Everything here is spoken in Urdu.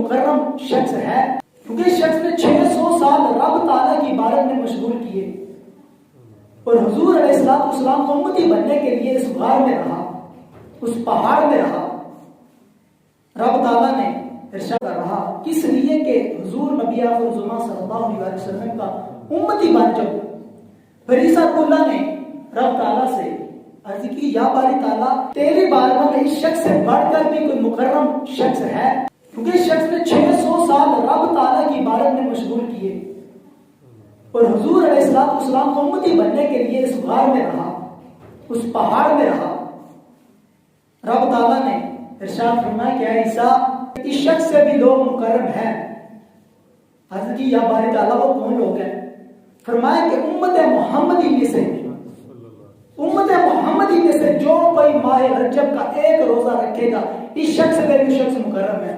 مکرم شخص ہے، کیونکہ اس شخص نے 600 سال رب تعالیٰ کی عبادت میں مشغول کیے اور حضور علیہ السلام کو امتی بننے کے لیے اس غار میں رہا، اس پہاڑ میں رہا۔ رب تعالیٰ نے ارشاد کر رہا کس لیے کہ حضور نبی آخر الزمان صلی اللہ علیہ وسلم کا امتی بن جاؤ۔ پھر عیسیٰ اللہ نے رب تعالیٰ سے عرض کی یا باری تعالیٰ تیری بارگاہ میں اس شخص سے بڑھ کر بھی کوئی مکرم شخص ہے، کیونکہ اس شخص نے 600 سال رب تعالیٰ کی عبادت میں مشغول کیے اور حضور علیہ السلام کو امتی بننے کے لیے اس غار میں رہا، اس پہاڑ میں رہا۔ رب تعالیٰ نے ارشاد فرمایا کہ اے عیسیٰ اس شخص سے بھی لوگ مکرم ہیں۔ حضرت کی یا باری تعالیٰ وہ کون لوگ ہیں؟ فرمایا کہ امت محمدی میں سے، امت محمدی میں سے جو کوئی ماہ رجب کا ایک روزہ رکھے گا اس شخص سے بھی شخص مکرم ہے۔